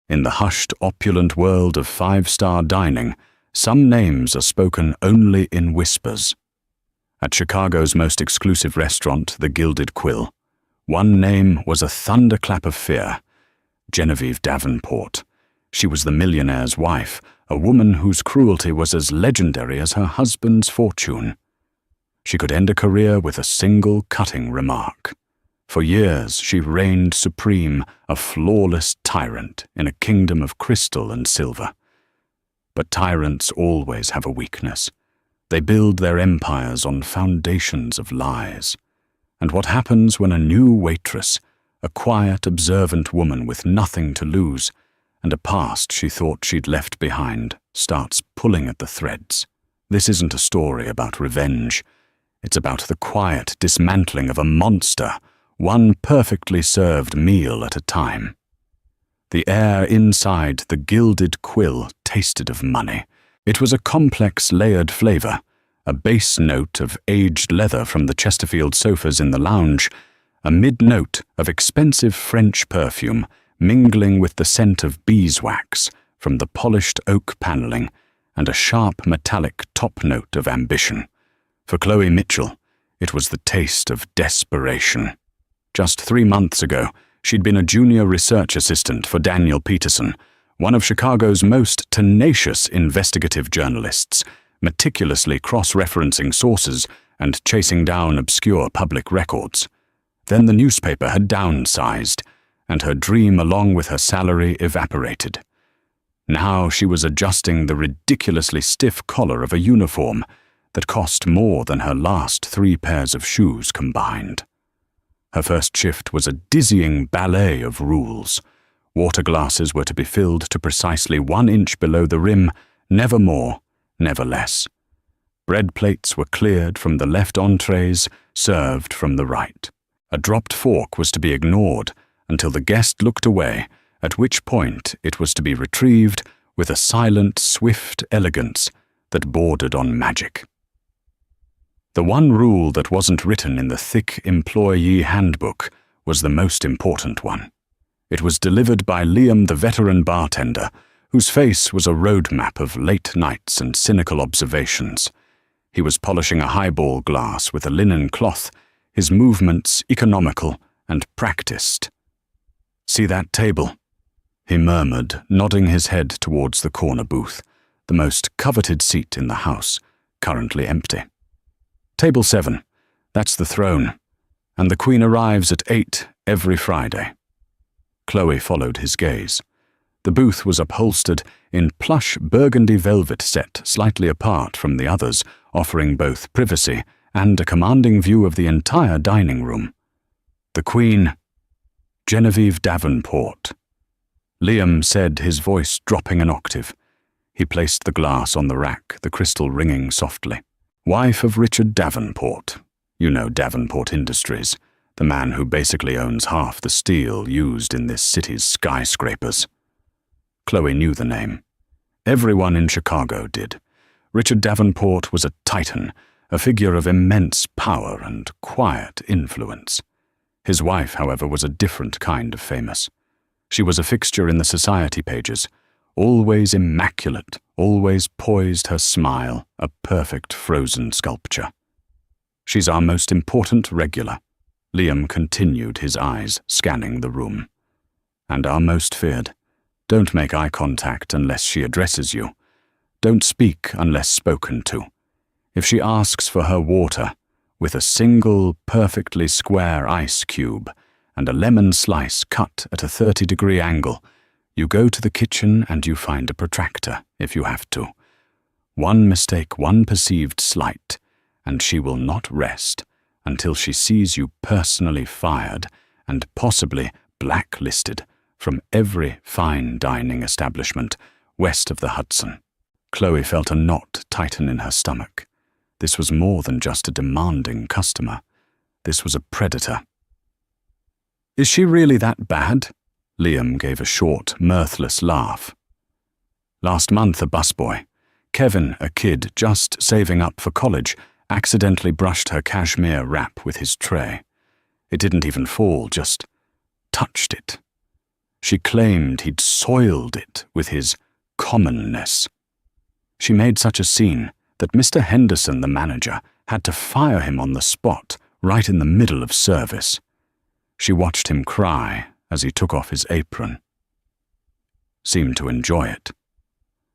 In the hushed, opulent world of five-star dining, some names are spoken only in whispers. At Chicago's most exclusive restaurant, the Gilded Quill, one name was a thunderclap of fear: Genevieve Davenport. She was the millionaire's wife, a woman whose cruelty was as legendary as her husband's fortune. She could end a career with a single cutting remark. For years she reigned supreme, a flawless tyrant in a kingdom of crystal and silver. But tyrants always have a weakness. They build their empires on foundations of lies. And what happens when a new waitress, a quiet, observant woman with nothing to lose, and a past she thought she'd left behind, starts pulling at the threads? This isn't a story about revenge. It's about the quiet dismantling of a monster, one perfectly served meal at a time. The air inside the Gilded Quill tasted of money. It was a complex, layered flavor, a base note of aged leather from the Chesterfield sofas in the lounge, a mid-note of expensive French perfume mingling with the scent of beeswax from the polished oak paneling, and a sharp metallic top note of ambition. For Chloe Mitchell, it was the taste of desperation. Just 3 months ago, she'd been a junior research assistant for Daniel Peterson, one of Chicago's most tenacious investigative journalists, meticulously cross-referencing sources and chasing down obscure public records. Then the newspaper had downsized, and her dream along with her salary evaporated. Now she was adjusting the ridiculously stiff collar of a uniform that cost more than her last 3 pairs of shoes combined. Her first shift was a dizzying ballet of rules. Water glasses were to be filled to precisely 1 inch below the rim, never more, never less. Bread plates were cleared from the left entrees, served from the right. A dropped fork was to be ignored until the guest looked away, at which point it was to be retrieved with a silent, swift elegance that bordered on magic. The one rule that wasn't written in the thick employee handbook was the most important one. It was delivered by Liam, the veteran bartender, whose face was a roadmap of late nights and cynical observations. He was polishing a highball glass with a linen cloth, his movements economical and practiced. "See that table?" he murmured, nodding his head towards the corner booth, the most coveted seat in the house, currently empty. "Table 7, that's the throne, and the Queen arrives at 8 every Friday." Chloe followed his gaze. The booth was upholstered in plush burgundy velvet set slightly apart from the others, offering both privacy and a commanding view of the entire dining room. The Queen, Genevieve Davenport. Liam said, his voice dropping an octave. He placed the glass on the rack, the crystal ringing softly. "Wife of Richard Davenport. You know Davenport Industries, the man who basically owns half the steel used in this city's skyscrapers." Chloe knew the name. Everyone in Chicago did. Richard Davenport was a titan, a figure of immense power and quiet influence. His wife, however, was a different kind of famous. She was a fixture in the society pages, always immaculate, always poised her smile, a perfect frozen sculpture. "She's our most important regular," Liam continued, his eyes scanning the room. "And our most feared. Don't make eye contact unless she addresses you. Don't speak unless spoken to. If she asks for her water, with a single perfectly square ice cube and a lemon slice cut at a 30-degree angle, you go to the kitchen and you find a protractor, if you have to. One mistake, one perceived slight, and she will not rest until she sees you personally fired and possibly blacklisted from every fine dining establishment west of the Hudson." Chloe felt a knot tighten in her stomach. This was more than just a demanding customer. This was a predator. "Is she really that bad?" Liam gave a short, mirthless laugh. "Last month a busboy, Kevin, a kid just saving up for college, accidentally brushed her cashmere wrap with his tray. It didn't even fall, just touched it. She claimed he'd soiled it with his commonness. She made such a scene that Mr. Henderson, the manager, had to fire him on the spot, right in the middle of service. She watched him cry as he took off his apron. Seemed to enjoy it.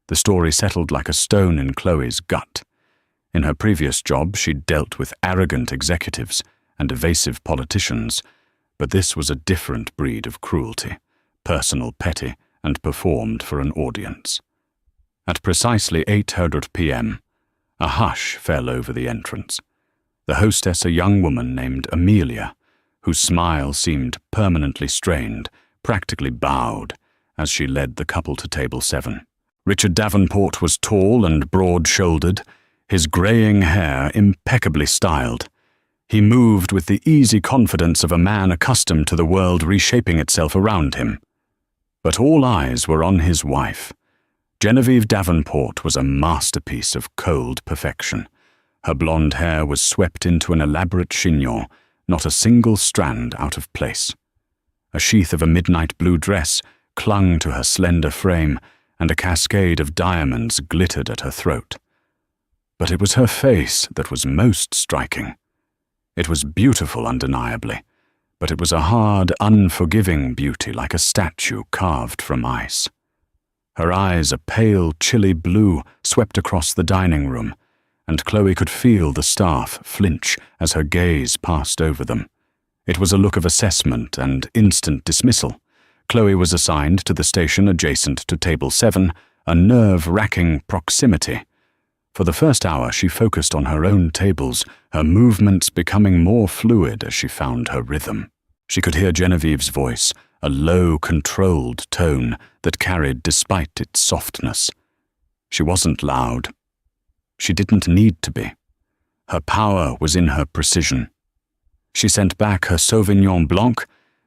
The story settled like a stone in Chloe's gut. In her previous job, she'd dealt with arrogant executives and evasive politicians, but this was a different breed of cruelty, personal, petty, and performed for an audience. At precisely 8:00 p.m., a hush fell over the entrance. The hostess, a young woman named Amelia, whose smile seemed permanently strained, practically bowed as she led the couple to table 7. Richard Davenport was tall and broad-shouldered, his greying hair impeccably styled. He moved with the easy confidence of a man accustomed to the world reshaping itself around him. But all eyes were on his wife. Genevieve Davenport was a masterpiece of cold perfection. Her blonde hair was swept into an elaborate chignon, not a single strand out of place. A sheath of a midnight blue dress clung to her slender frame, and a cascade of diamonds glittered at her throat. But it was her face that was most striking. It was beautiful undeniably, but it was a hard, unforgiving beauty like a statue carved from ice. Her eyes, a pale, chilly blue, swept across the dining room, and Chloe could feel the staff flinch as her gaze passed over them. It was a look of assessment and instant dismissal. Chloe was assigned to the station adjacent to table 7, a nerve-wracking proximity. For the first hour she focused on her own tables, her movements becoming more fluid as she found her rhythm. She could hear Genevieve's voice, a low, controlled tone that carried despite its softness. She wasn't loud. She didn't need to be. Her power was in her precision. She sent back her Sauvignon Blanc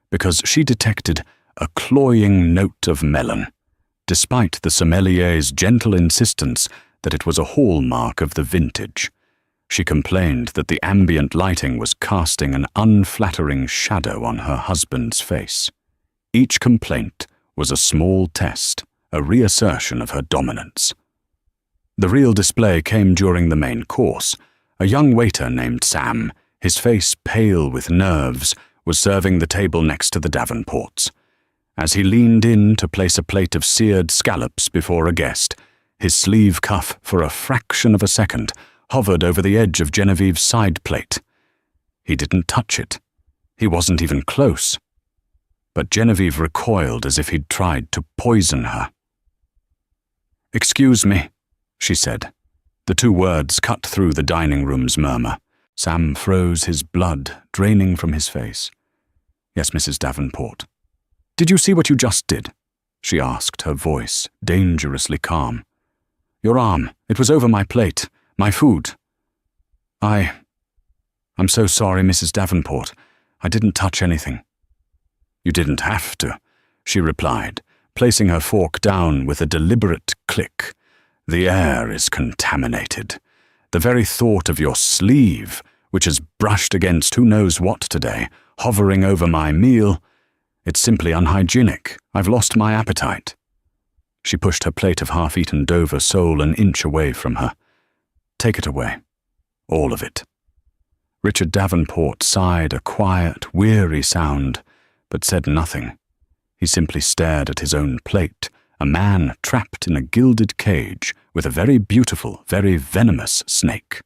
because she detected a cloying note of melon, despite the sommelier's gentle insistence that it was a hallmark of the vintage. She complained that the ambient lighting was casting an unflattering shadow on her husband's face. Each complaint was a small test, a reassertion of her dominance. The real display came during the main course. A young waiter named Sam, his face pale with nerves, was serving the table next to the Davenports. As he leaned in to place a plate of seared scallops before a guest, his sleeve cuff, for a fraction of a second, hovered over the edge of Genevieve's side plate. He didn't touch it. He wasn't even close. But Genevieve recoiled as if he'd tried to poison her. "Excuse me," she said. The two words cut through the dining room's murmur. Sam froze, his blood draining from his face. "Yes, Mrs. Davenport." "Did you see what you just did?" she asked, her voice dangerously calm. "Your arm. It was over my plate. My food." I'm so sorry, Mrs. Davenport. I didn't touch anything." "You didn't have to," she replied, placing her fork down with a deliberate click. "The air is contaminated. The very thought of your sleeve, which has brushed against who knows what today, hovering over my meal, it's simply unhygienic. I've lost my appetite." She pushed her plate of half-eaten Dover sole an inch away from her. "Take it away. All of it." Richard Davenport sighed a quiet, weary sound, but said nothing. He simply stared at his own plate, a man trapped in a gilded cage with a very beautiful, very venomous snake.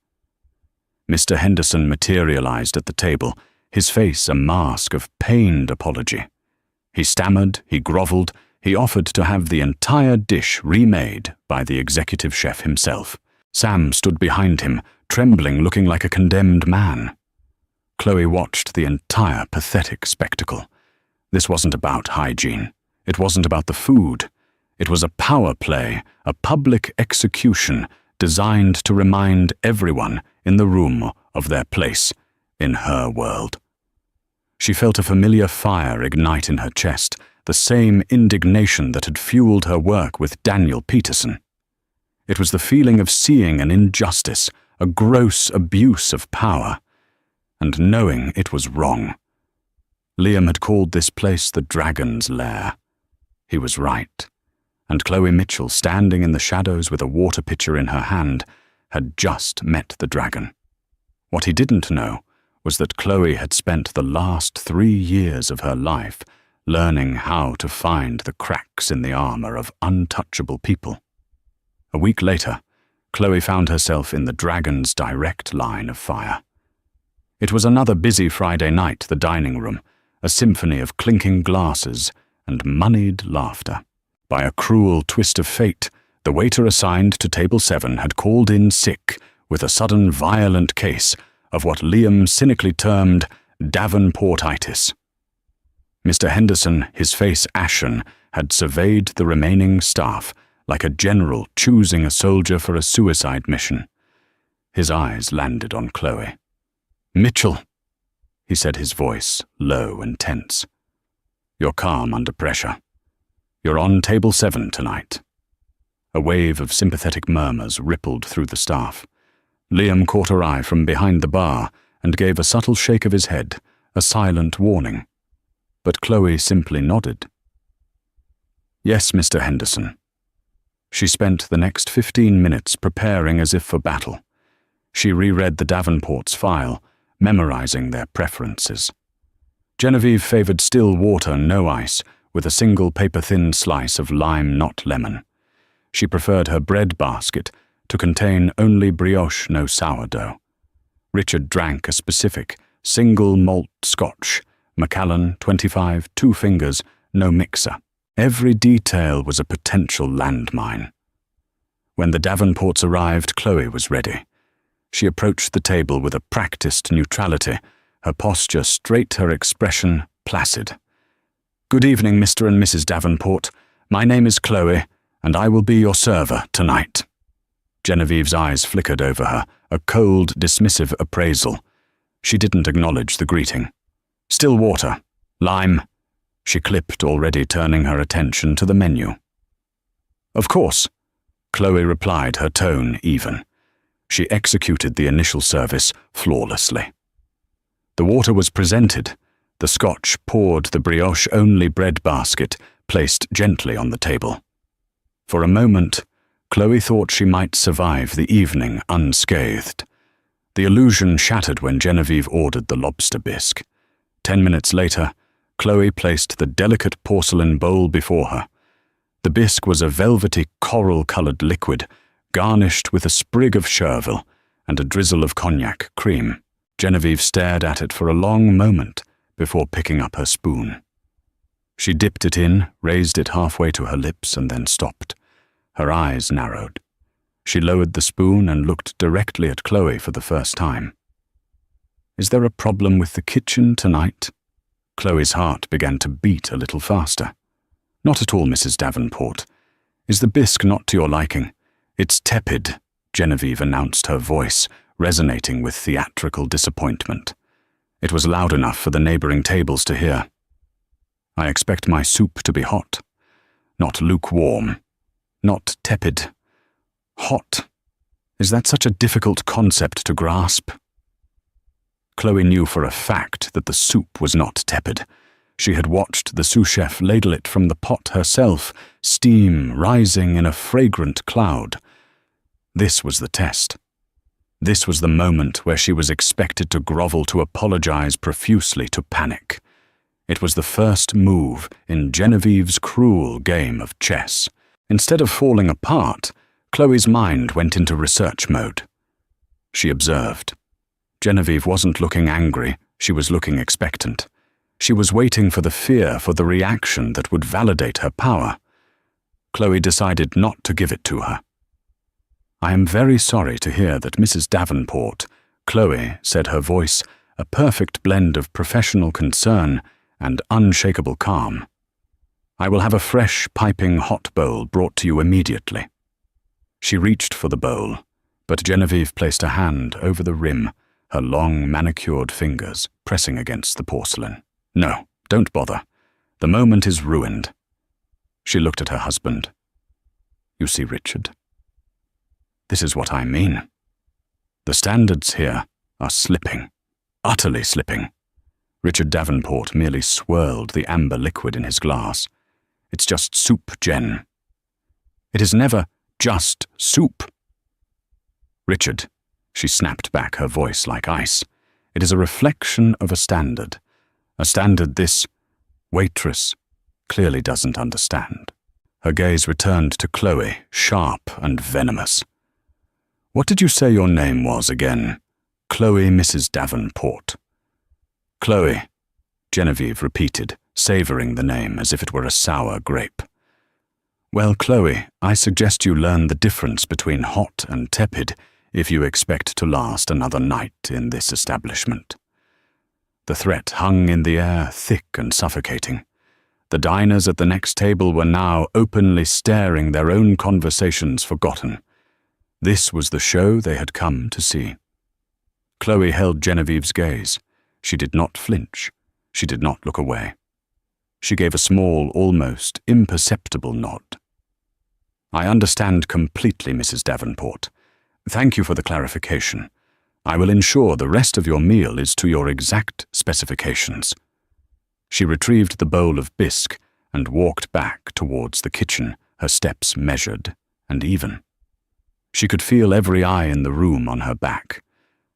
Mr. Henderson materialized at the table, his face a mask of pained apology. He stammered, he groveled, he offered to have the entire dish remade by the executive chef himself. Sam stood behind him, trembling, looking like a condemned man. Chloe watched the entire pathetic spectacle. This wasn't about hygiene. It wasn't about the food. It was a power play, a public execution designed to remind everyone in the room of their place in her world. She felt a familiar fire ignite in her chest, the same indignation that had fueled her work with Daniel Peterson. It was the feeling of seeing an injustice, a gross abuse of power, and knowing it was wrong. Liam had called this place the Dragon's Lair. He was right, and Chloe Mitchell, standing in the shadows with a water pitcher in her hand, had just met the dragon. What he didn't know was that Chloe had spent the last 3 years of her life learning how to find the cracks in the armor of untouchable people. A week later, Chloe found herself in the dragon's direct line of fire. It was another busy Friday night, the dining room, a symphony of clinking glasses and moneyed laughter. By a cruel twist of fate, the waiter assigned to table 7 had called in sick with a sudden violent case of what Liam cynically termed Davenportitis. Mr. Henderson, his face ashen, had surveyed the remaining staff like a general choosing a soldier for a suicide mission. His eyes landed on Chloe. "Mitchell," he said, his voice low and tense. "You're calm under pressure. You're on table 7 tonight." A wave of sympathetic murmurs rippled through the staff. Liam caught her eye from behind the bar and gave a subtle shake of his head, a silent warning. But Chloe simply nodded. "Yes, Mr. Henderson." She spent the next 15 minutes preparing as if for battle. She reread the Davenport's file, memorizing their preferences. Genevieve favored still water, no ice, with a single paper-thin slice of lime, not lemon. She preferred her bread basket to contain only brioche, no sourdough. Richard drank a specific, single malt scotch, Macallan 25, 2 fingers, no mixer. Every detail was a potential landmine. When the Davenports arrived, Chloe was ready. She approached the table with a practiced neutrality, her posture straight, her expression placid. "Good evening, Mr. and Mrs. Davenport. My name is Chloe, and I will be your server tonight." Genevieve's eyes flickered over her, a cold, dismissive appraisal. She didn't acknowledge the greeting. "Still water. Lime." She clipped, already turning her attention to the menu. "Of course," Chloe replied, her tone even. She executed the initial service flawlessly. The water was presented, the scotch poured, the brioche-only bread basket placed gently on the table. For a moment, Chloe thought she might survive the evening unscathed. The illusion shattered when Genevieve ordered the lobster bisque. 10 minutes later, Chloe placed the delicate porcelain bowl before her. The bisque was a velvety coral-colored liquid, garnished with a sprig of chervil and a drizzle of cognac cream. Genevieve stared at it for a long moment before picking up her spoon. She dipped it in, raised it halfway to her lips, and then stopped. Her eyes narrowed. She lowered the spoon and looked directly at Chloe for the first time. "Is there a problem with the kitchen tonight?" Chloe's heart began to beat a little faster. "Not at all, Mrs. Davenport. Is the bisque not to your liking?" "It's tepid," Genevieve announced, her voice resonating with theatrical disappointment. It was loud enough for the neighboring tables to hear. "I expect my soup to be hot. Not lukewarm. Not tepid. Hot. Is that such a difficult concept to grasp?" Chloe knew for a fact that the soup was not tepid. She had watched the sous chef ladle it from the pot herself, steam rising in a fragrant cloud. This was the test. This was the moment where she was expected to grovel, to apologize profusely, to panic. It was the first move in Genevieve's cruel game of chess. Instead of falling apart, Chloe's mind went into research mode. She observed. Genevieve wasn't looking angry, she was looking expectant. She was waiting for the fear, for the reaction that would validate her power. Chloe decided not to give it to her. "I am very sorry to hear that Mrs. Davenport," Chloe said, her voice a perfect blend of professional concern and unshakable calm. "I will have a fresh, piping hot bowl brought to you immediately." She reached for the bowl, but Genevieve placed a hand over the rim, her long, manicured fingers pressing against the porcelain. "No, don't bother. The moment is ruined." She looked at her husband. "You see, Richard, this is what I mean. The standards here are slipping, utterly slipping." Richard Davenport merely swirled the amber liquid in his glass. It's just soup, Jen. It is never just soup. Richard, she snapped back, her voice like ice. It is a reflection of a standard this waitress clearly doesn't understand. Her gaze returned to Chloe, sharp and venomous. What did you say your name was again? Chloe Mrs. Davenport. Chloe, Genevieve repeated, savoring the name as if it were a sour grape. Well, Chloe, I suggest you learn the difference between hot and tepid if you expect to last another night in this establishment. The threat hung in the air, thick and suffocating. The diners at the next table were now openly staring, their own conversations forgotten. This was the show they had come to see. Chloe held Genevieve's gaze. She did not flinch. She did not look away. She gave a small, almost imperceptible nod. I understand completely, Mrs. Davenport. Thank you for the clarification. I will ensure the rest of your meal is to your exact specifications. She retrieved the bowl of bisque and walked back towards the kitchen, her steps measured and even. She could feel every eye in the room on her back.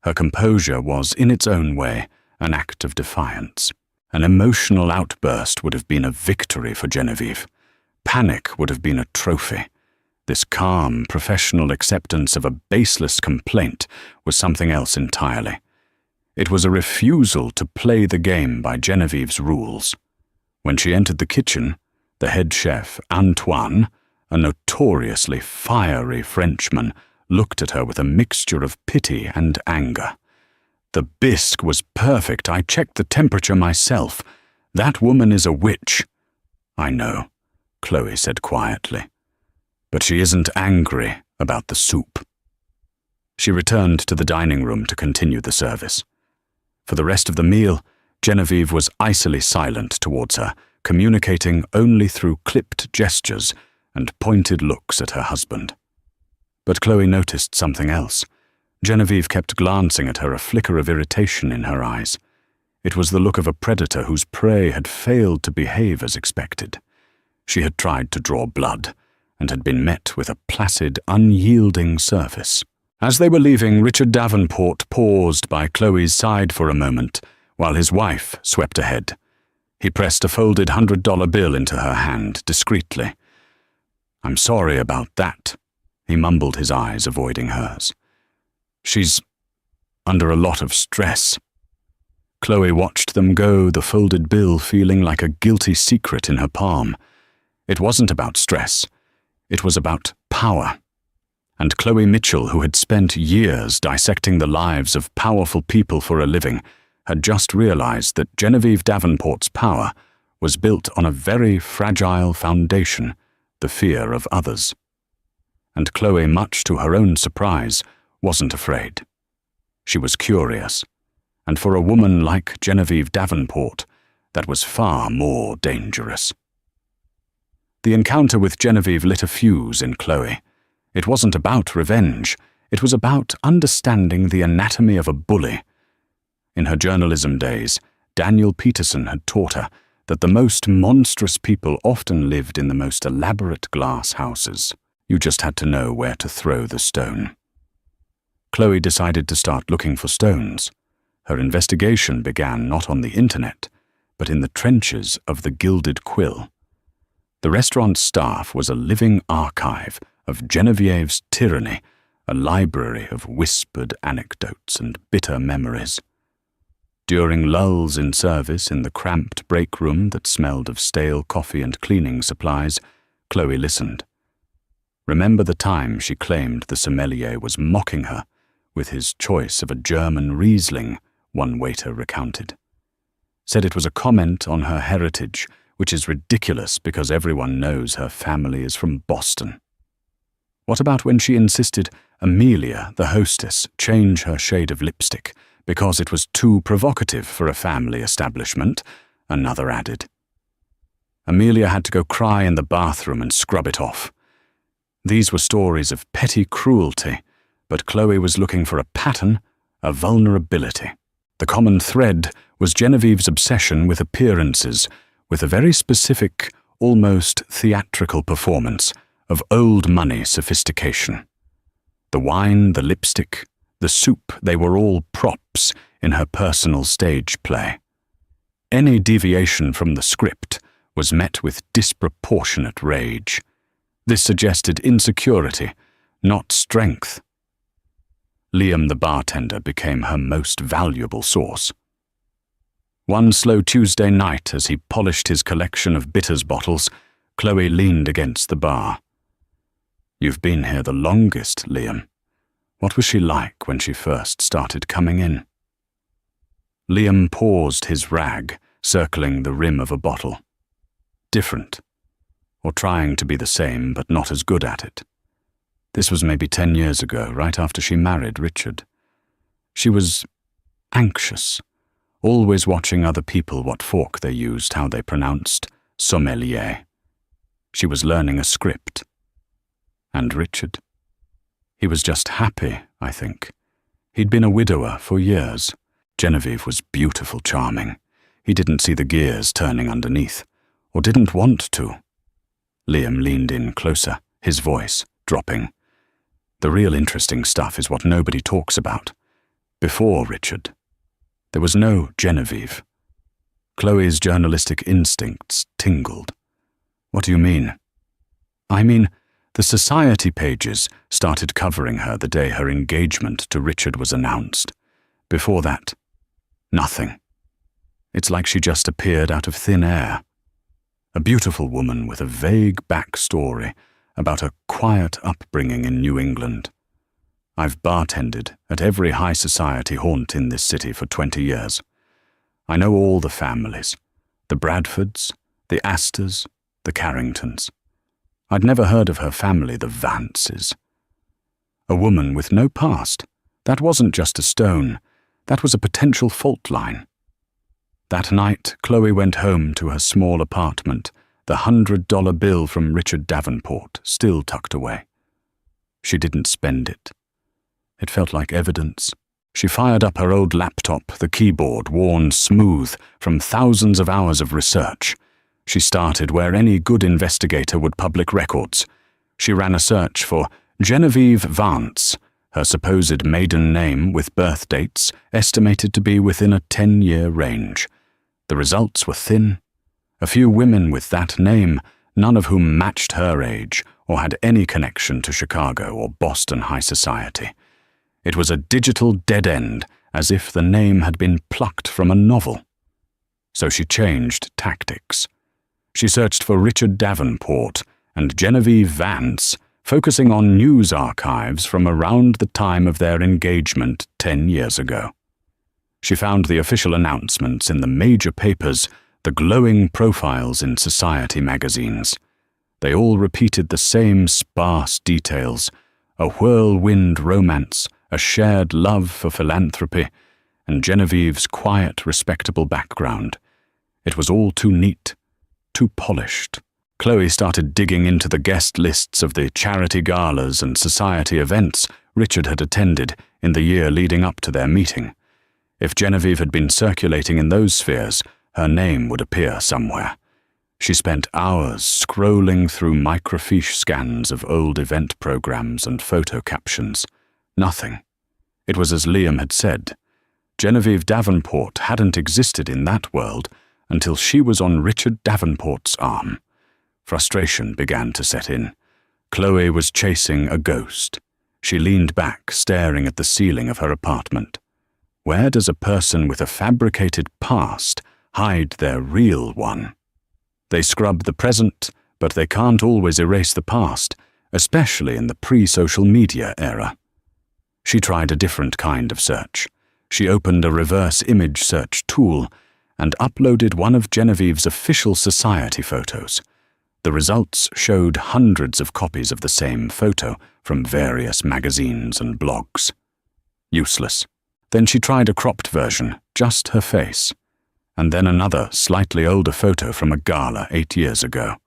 Her composure was, in its own way, an act of defiance. An emotional outburst would have been a victory for Genevieve. Panic would have been a trophy. This calm, professional acceptance of a baseless complaint was something else entirely. It was a refusal to play the game by Genevieve's rules. When she entered the kitchen, the head chef, Antoine, a notoriously fiery Frenchman, looked at her with a mixture of pity and anger. The bisque was perfect. I checked the temperature myself. That woman is a witch. I know, Chloe said quietly. But she isn't angry about the soup. She returned to the dining room to continue the service. For the rest of the meal, Genevieve was icily silent towards her, communicating only through clipped gestures and pointed looks at her husband. But Chloe noticed something else. Genevieve kept glancing at her, a flicker of irritation in her eyes. It was the look of a predator whose prey had failed to behave as expected. She had tried to draw blood, and had been met with a placid, unyielding surface. As they were leaving, Richard Davenport paused by Chloe's side for a moment, while his wife swept ahead. He pressed a folded $100 bill into her hand, discreetly. "I'm sorry about that," he mumbled, his eyes avoiding hers. "She's under a lot of stress." Chloe watched them go, the folded bill feeling like a guilty secret in her palm. It wasn't about stress. It was about power. And Chloe Mitchell, who had spent years dissecting the lives of powerful people for a living, had just realized that Genevieve Davenport's power was built on a very fragile foundation, the fear of others. And Chloe, much to her own surprise, wasn't afraid. She was curious, and for a woman like Genevieve Davenport, that was far more dangerous. The encounter with Genevieve lit a fuse in Chloe. It wasn't about revenge. It was about understanding the anatomy of a bully. In her journalism days, Daniel Peterson had taught her that the most monstrous people often lived in the most elaborate glass houses. You just had to know where to throw the stone. Chloe decided to start looking for stones. Her investigation began not on the internet, but in the trenches of the Gilded Quill. The restaurant staff was a living archive of Genevieve's tyranny, a library of whispered anecdotes and bitter memories. During lulls in service in the cramped break room that smelled of stale coffee and cleaning supplies, Chloe listened. Remember the time she claimed the sommelier was mocking her with his choice of a German Riesling, one waiter recounted. Said it was a comment on her heritage, which is ridiculous because everyone knows her family is from Boston. What about when she insisted Amelia, the hostess, change her shade of lipstick because it was too provocative for a family establishment? Another added. Amelia had to go cry in the bathroom and scrub it off. These were stories of petty cruelty, but Chloe was looking for a pattern, a vulnerability. The common thread was Genevieve's obsession with appearances, with a very specific, almost theatrical performance of old money sophistication. The wine, the lipstick, the soup, they were all props in her personal stage play. Any deviation from the script was met with disproportionate rage. This suggested insecurity, not strength. Liam the bartender became her most valuable source. One slow Tuesday night, as he polished his collection of bitters bottles, Chloe leaned against the bar. "You've been here the longest, Liam. What was she like when she first started coming in?" Liam paused his rag, circling the rim of a bottle. Different, or trying to be the same but not as good at it. This was maybe 10 years ago, right after she married Richard. She was anxious, always watching other people what fork they used, how they pronounced sommelier. She was learning a script. And Richard? He was just happy, I think. He'd been a widower for years. Genevieve was beautiful, charming. He didn't see the gears turning underneath, or didn't want to. Liam leaned in closer, his voice dropping. The real interesting stuff is what nobody talks about. Before Richard, there was no Genevieve. Chloe's journalistic instincts tingled. "What do you mean?" "I mean, the society pages started covering her the day her engagement to Richard was announced. Before that, nothing. It's like she just appeared out of thin air. A beautiful woman with a vague backstory about a quiet upbringing in New England. I've bartended at every high society haunt in this city for 20 years. I know all the families, the Bradfords, the Astors, the Carringtons. I'd never heard of her family, the Vances. A woman with no past. That wasn't just a stone. That was a potential fault line. That night, Chloe went home to her small apartment, the $100 bill from Richard Davenport still tucked away. She didn't spend it. It felt like evidence. She fired up her old laptop, the keyboard worn smooth from thousands of hours of research. She started where any good investigator would public records. She ran a search for Genevieve Vance, her supposed maiden name with birth dates estimated to be within a 10-year range. The results were thin. A few women with that name, none of whom matched her age or had any connection to Chicago or Boston high society. It was a digital dead end, as if the name had been plucked from a novel. So she changed tactics. She searched for Richard Davenport and Genevieve Vance, focusing on news archives from around the time of their engagement 10 years ago. She found the official announcements in the major papers, the glowing profiles in society magazines. They all repeated the same sparse details: a whirlwind romance, a shared love for philanthropy, and Genevieve's quiet, respectable background. It was all too neat, too polished. Chloe started digging into the guest lists of the charity galas and society events Richard had attended in the year leading up to their meeting. If Genevieve had been circulating in those spheres, her name would appear somewhere. She spent hours scrolling through microfiche scans of old event programs and photo captions. Nothing. It was as Liam had said. Genevieve Davenport hadn't existed in that world until she was on Richard Davenport's arm. Frustration began to set in. Chloe was chasing a ghost. She leaned back, staring at the ceiling of her apartment. Where does a person with a fabricated past hide their real one? They scrub the present, but they can't always erase the past, especially in the pre-social media era. She tried a different kind of search. She opened a reverse image search tool and uploaded one of Genevieve's official society photos. The results showed hundreds of copies of the same photo from various magazines and blogs. Useless. Then she tried a cropped version, just her face, and then another, slightly older photo from a gala 8 years ago.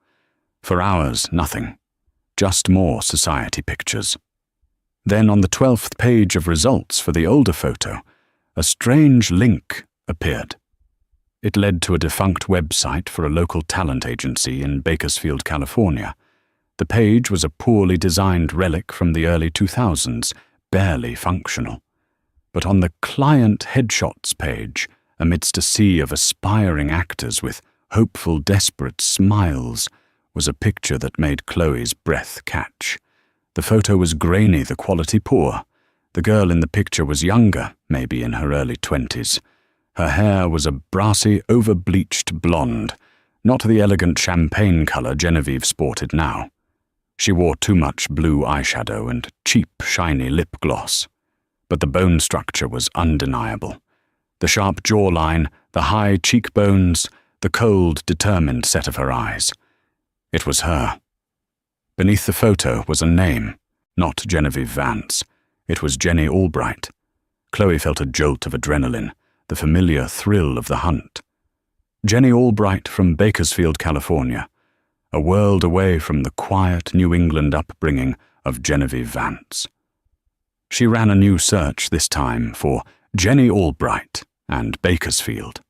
For hours, nothing. Just more society pictures. Then on the 12th page of results for the older photo, a strange link appeared. It led to a defunct website for a local talent agency in Bakersfield, California. The page was a poorly designed relic from the early 2000s, barely functional. But on the client headshots page, amidst a sea of aspiring actors with hopeful, desperate smiles, was a picture that made Chloe's breath catch. The photo was grainy, the quality poor. The girl in the picture was younger, maybe in her early 20s. Her hair was a brassy, over-bleached blonde, not the elegant champagne colour Genevieve sported now. She wore too much blue eyeshadow and cheap, shiny lip gloss. But the bone structure was undeniable. The sharp jawline, the high cheekbones, the cold, determined set of her eyes. It was her. Beneath the photo was a name, not Genevieve Vance. It was Jenny Albright. Chloe felt a jolt of adrenaline, the familiar thrill of the hunt. Jenny Albright from Bakersfield, California, a world away from the quiet New England upbringing of Genevieve Vance. She ran a new search this time for Jenny Albright and Bakersfield.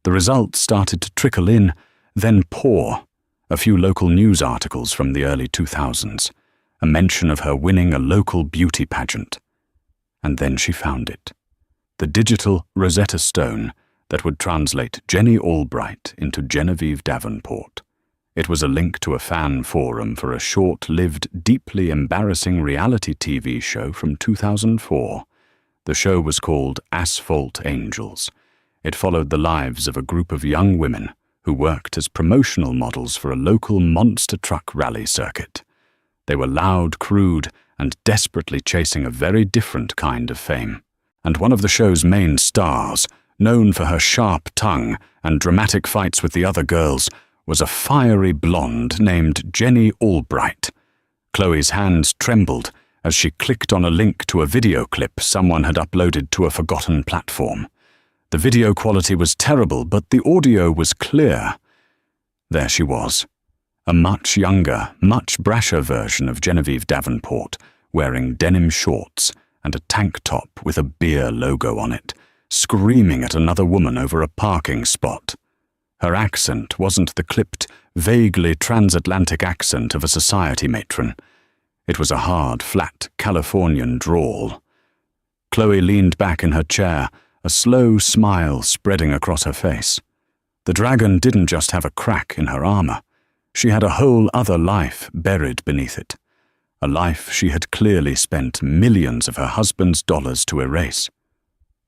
The results started to trickle in, then pour. A few local news articles from the early 2000s, a mention of her winning a local beauty pageant. And then she found it. The digital Rosetta Stone that would translate Jenny Albright into Genevieve Davenport. It was a link to a fan forum for a short-lived, deeply embarrassing reality TV show from 2004. The show was called Asphalt Angels. It followed the lives of a group of young women who worked as promotional models for a local monster truck rally circuit. They were loud, crude, and desperately chasing a very different kind of fame. And one of the show's main stars, known for her sharp tongue and dramatic fights with the other girls, was a fiery blonde named Jenny Albright. Chloe's hands trembled as she clicked on a link to a video clip someone had uploaded to a forgotten platform. The video quality was terrible, but the audio was clear. There she was, a much younger, much brasher version of Genevieve Davenport, wearing denim shorts and a tank top with a beer logo on it, screaming at another woman over a parking spot. Her accent wasn't the clipped, vaguely transatlantic accent of a society matron. It was a hard, flat Californian drawl. Chloe leaned back in her chair, a slow smile spreading across her face. The dragon didn't just have a crack in her armor. She had a whole other life buried beneath it. A life she had clearly spent millions of her husband's dollars to erase.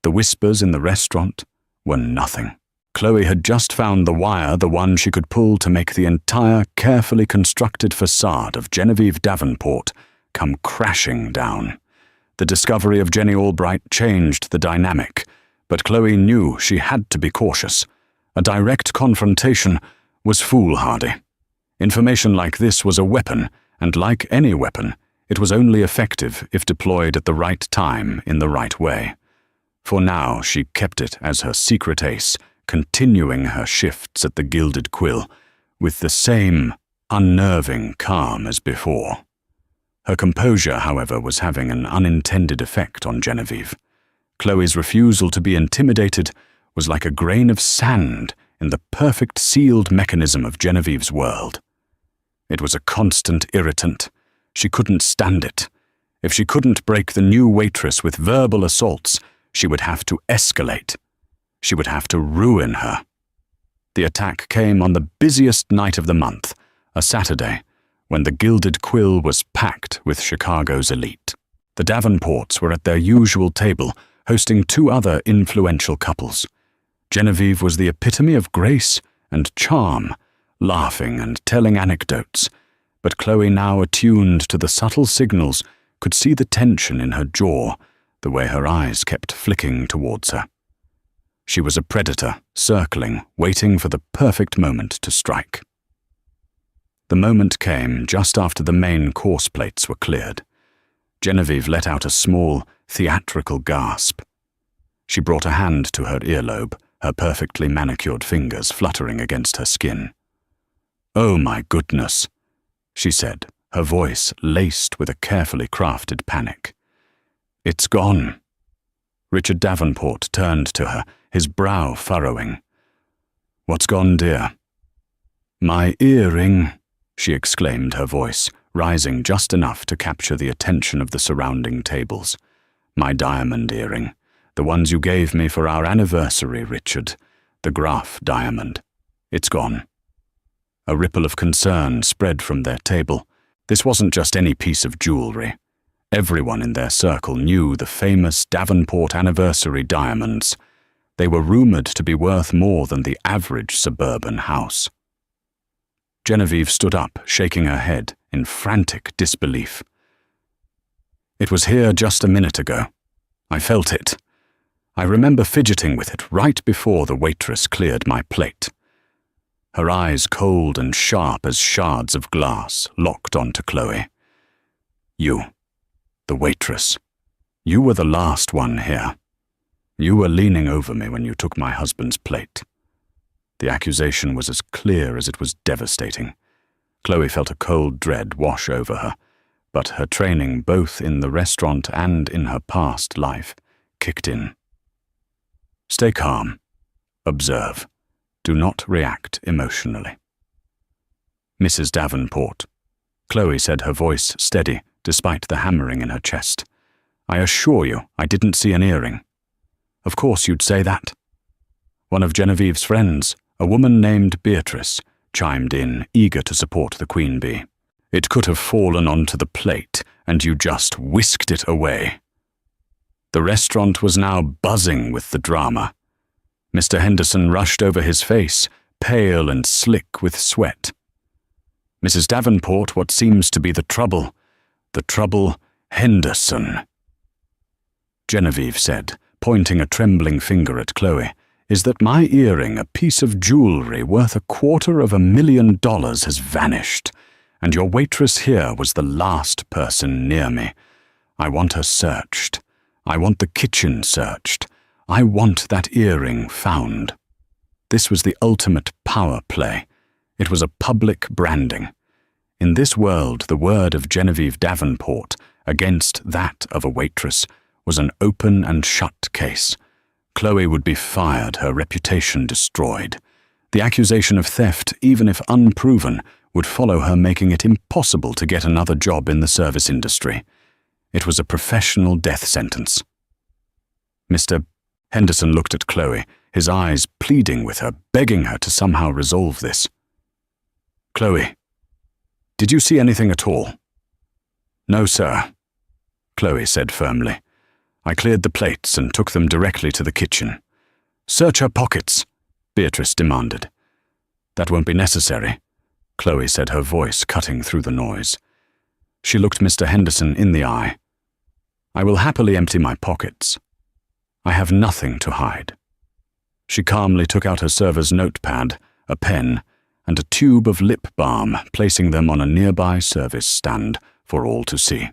The whispers in the restaurant were nothing. Chloe had just found the wire, the one she could pull to make the entire carefully constructed facade of Genevieve Davenport come crashing down. The discovery of Jenny Albright changed the dynamic, but Chloe knew she had to be cautious. A direct confrontation was foolhardy. Information like this was a weapon, and like any weapon, it was only effective if deployed at the right time in the right way. For now, she kept it as her secret ace, continuing her shifts at the Gilded Quill, with the same unnerving calm as before. Her composure, however, was having an unintended effect on Genevieve. Chloe's refusal to be intimidated was like a grain of sand in the perfect sealed mechanism of Genevieve's world. It was a constant irritant. She couldn't stand it. If she couldn't break the new waitress with verbal assaults, she would have to escalate. She would have to ruin her. The attack came on the busiest night of the month, a Saturday, when the Gilded Quill was packed with Chicago's elite. The Davenports were at their usual table, hosting two other influential couples. Genevieve was the epitome of grace and charm, laughing and telling anecdotes, but Chloe, now attuned to the subtle signals, could see the tension in her jaw, the way her eyes kept flicking towards her. She was a predator, circling, waiting for the perfect moment to strike. The moment came just after the main course plates were cleared. Genevieve let out a small, theatrical gasp. She brought a hand to her earlobe, her perfectly manicured fingers fluttering against her skin. "Oh my goodness," she said, her voice laced with a carefully crafted panic. "It's gone." Richard Davenport turned to her, his brow furrowing. "What's gone, dear?" "My earring," she exclaimed, her voice rising just enough to capture the attention of the surrounding tables. "My diamond earring. The ones you gave me for our anniversary, Richard. The Graf diamond. It's gone." A ripple of concern spread from their table. This wasn't just any piece of jewelry. Everyone in their circle knew the famous Davenport anniversary diamonds. They were rumored to be worth more than the average suburban house. Genevieve stood up, shaking her head in frantic disbelief. "It was here just a minute ago. I felt it. I remember fidgeting with it right before the waitress cleared my plate." Her eyes cold and sharp as shards of glass locked onto Chloe. "You, the waitress. You were the last one here. You were leaning over me when you took my husband's plate." The accusation was as clear as it was devastating. Chloe felt a cold dread wash over her, but her training both in the restaurant and in her past life kicked in. Stay calm. Observe. Do not react emotionally. "Mrs. Davenport," Chloe said, her voice steady despite the hammering in her chest, "I assure you I didn't see an earring." "Of course you'd say that." One of Genevieve's friends, a woman named Beatrice, chimed in, eager to support the queen bee. "It could have fallen onto the plate, and you just whisked it away." The restaurant was now buzzing with the drama. Mr. Henderson rushed over his face, pale and slick with sweat. "Mrs. Davenport, what seems to be the trouble? The trouble, Henderson." Genevieve said, pointing a trembling finger at Chloe, "is that my earring, a piece of jewelry worth $250,000, has vanished, and your waitress here was the last person near me. I want her searched. I want the kitchen searched. I want that earring found." This was the ultimate power play. It was a public branding. In this world, the word of Genevieve Davenport against that of a waitress was an open and shut case. Chloe would be fired, her reputation destroyed. The accusation of theft, even if unproven, would follow her, making it impossible to get another job in the service industry. It was a professional death sentence. Mr. Henderson looked at Chloe, his eyes pleading with her, begging her to somehow resolve this. "Chloe, did you see anything at all?" "No, sir," Chloe said firmly. "I cleared the plates and took them directly to the kitchen." "Search her pockets," Beatrice demanded. "That won't be necessary," Chloe said, her voice cutting through the noise. She looked Mr. Henderson in the eye. "I will happily empty my pockets. I have nothing to hide." She calmly took out her server's notepad, a pen, and a tube of lip balm, placing them on a nearby service stand for all to see.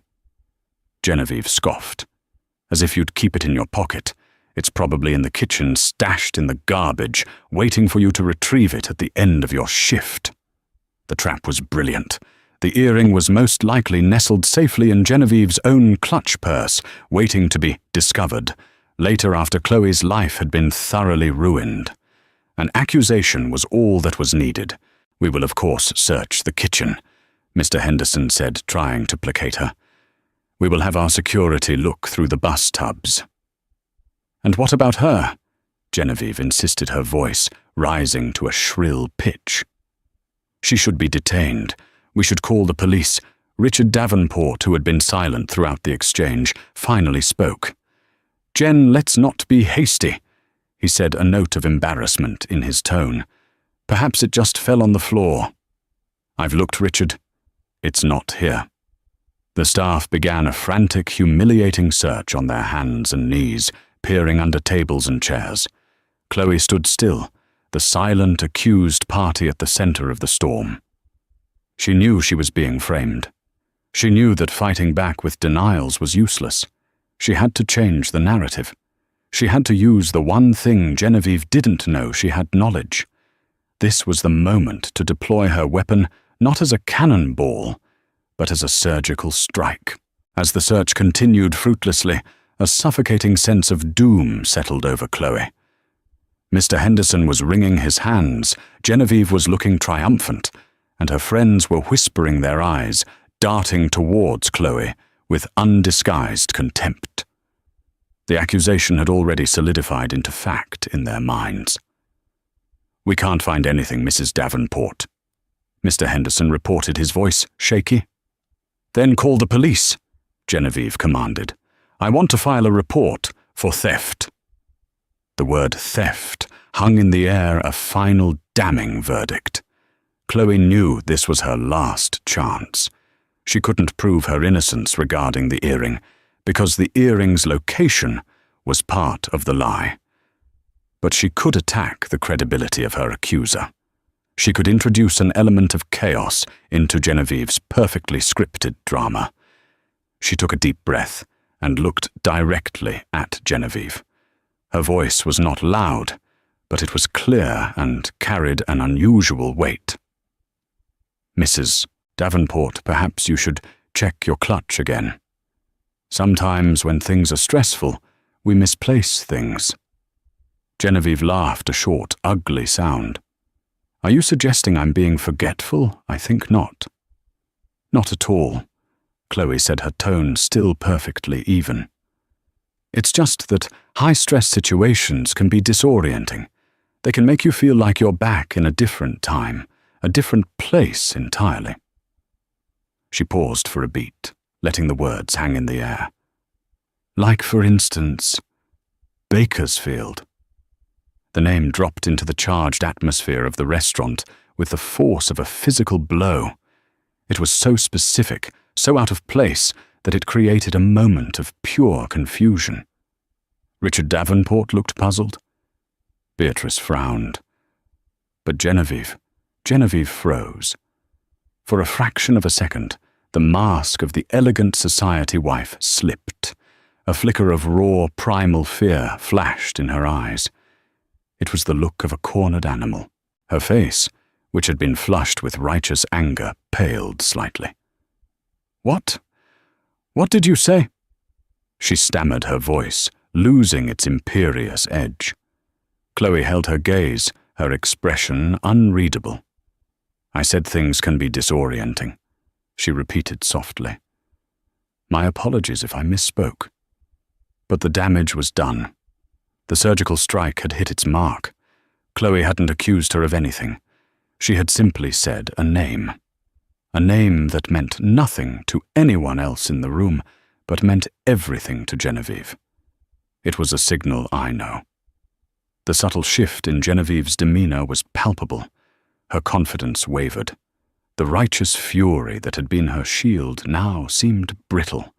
Genevieve scoffed. "As if you'd keep it in your pocket. It's probably in the kitchen, stashed in the garbage, waiting for you to retrieve it at the end of your shift." The trap was brilliant. The earring was most likely nestled safely in Genevieve's own clutch purse, waiting to be discovered, later after Chloe's life had been thoroughly ruined. An accusation was all that was needed. "We will of course search the kitchen," Mr. Henderson said, trying to placate her. "We will have our security look through the bus tubs." "And what about her?" Genevieve insisted, her voice rising to a shrill pitch. "She should be detained. We should call the police." Richard Davenport, who had been silent throughout the exchange, finally spoke. "Jen, let's not be hasty," he said, a note of embarrassment in his tone. "Perhaps it just fell on the floor." "I've looked, Richard. It's not here." The staff began a frantic, humiliating search on their hands and knees, peering under tables and chairs. Chloe stood still, the silent, accused party at the center of the storm. She knew she was being framed. She knew that fighting back with denials was useless. She had to change the narrative. She had to use the one thing Genevieve didn't know she had knowledge. This was the moment to deploy her weapon not as a cannonball, but as a surgical strike. As the search continued fruitlessly, a suffocating sense of doom settled over Chloe. Mr. Henderson was wringing his hands, Genevieve was looking triumphant, and her friends were whispering their eyes, darting towards Chloe with undisguised contempt. The accusation had already solidified into fact in their minds. "We can't find anything, Mrs. Davenport." Mr. Henderson reported, his voice shaky. "Then call the police," Genevieve commanded. "I want to file a report for theft." The word theft hung in the air, a final damning verdict. Chloe knew this was her last chance. She couldn't prove her innocence regarding the earring, because the earring's location was part of the lie. But she could attack the credibility of her accuser. She could introduce an element of chaos into Genevieve's perfectly scripted drama. She took a deep breath and looked directly at Genevieve. Her voice was not loud, but it was clear and carried an unusual weight. "Mrs. Davenport, perhaps you should check your clutch again. Sometimes when things are stressful, we misplace things." Genevieve laughed a short, ugly sound. "Are you suggesting I'm being forgetful? I think not." "Not at all," Chloe said, her tone still perfectly even. "It's just that high-stress situations can be disorienting. They can make you feel like you're back in a different time, a different place entirely." She paused for a beat, letting the words hang in the air. "Like, for instance, Bakersfield." The name dropped into the charged atmosphere of the restaurant with the force of a physical blow. It was so specific, so out of place, that it created a moment of pure confusion. Richard Davenport looked puzzled. Beatrice frowned. But Genevieve froze. For a fraction of a second, the mask of the elegant society wife slipped. A flicker of raw, primal fear flashed in her eyes. It was the look of a cornered animal. Her face, which had been flushed with righteous anger, paled slightly. "What? What did you say?" She stammered, her voice losing its imperious edge. Chloe held her gaze, her expression unreadable. "I said things can be disorienting," she repeated softly. "My apologies if I misspoke." But the damage was done. The surgical strike had hit its mark. Chloe hadn't accused her of anything. She had simply said a name that meant nothing to anyone else in the room, but meant everything to Genevieve. It was a signal I know. The subtle shift in Genevieve's demeanor was palpable. Her confidence wavered. The righteous fury that had been her shield now seemed brittle.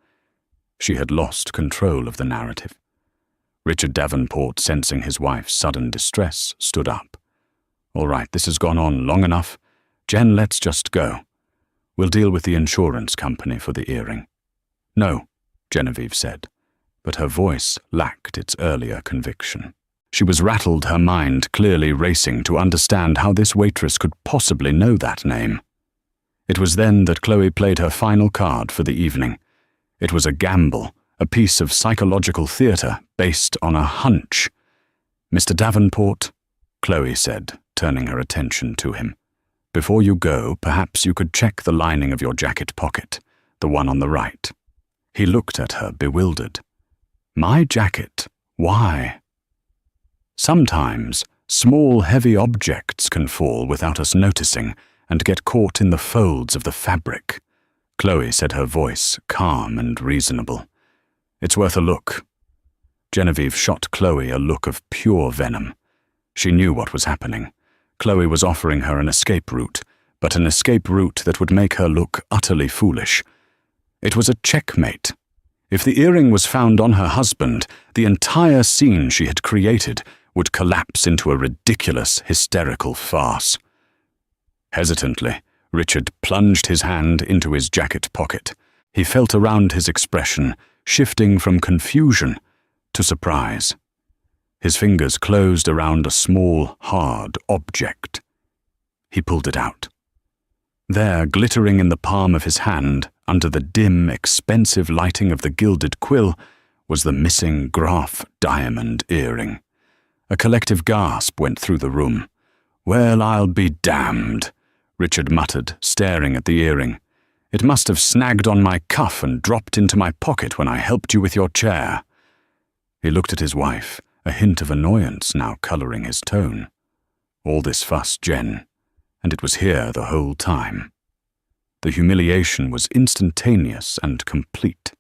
She had lost control of the narrative. Richard Davenport, sensing his wife's sudden distress, stood up. "All right, this has gone on long enough. Jen, let's just go. We'll deal with the insurance company for the earring." "No," Genevieve said, but her voice lacked its earlier conviction. She was rattled, her mind clearly racing to understand how this waitress could possibly know that name. It was then that Chloe played her final card for the evening. It was a gamble, a piece of psychological theater based on a hunch. "Mr. Davenport," Chloe said, turning her attention to him, "before you go, perhaps you could check the lining of your jacket pocket, the one on the right." He looked at her, bewildered. "My jacket? Why?" "Sometimes, small, heavy objects can fall without us noticing and get caught in the folds of the fabric," Chloe said, her voice calm and reasonable. "It's worth a look." Genevieve shot Chloe a look of pure venom. She knew what was happening. Chloe was offering her an escape route, but an escape route that would make her look utterly foolish. It was a checkmate. If the earring was found on her husband, the entire scene she had created would collapse into a ridiculous, hysterical farce. Hesitantly, Richard plunged his hand into his jacket pocket. He felt around his expression, shifting from confusion to surprise. His fingers closed around a small, hard object. He pulled it out. There, glittering in the palm of his hand, under the dim, expensive lighting of the gilded quill, was the missing Graf diamond earring. A collective gasp went through the room. "Well, I'll be damned," Richard muttered, staring at the earring. "It must have snagged on my cuff and dropped into my pocket when I helped you with your chair." He looked at his wife, a hint of annoyance now colouring his tone. All this fuss, Jen, and it was here the whole time. The humiliation was instantaneous and complete.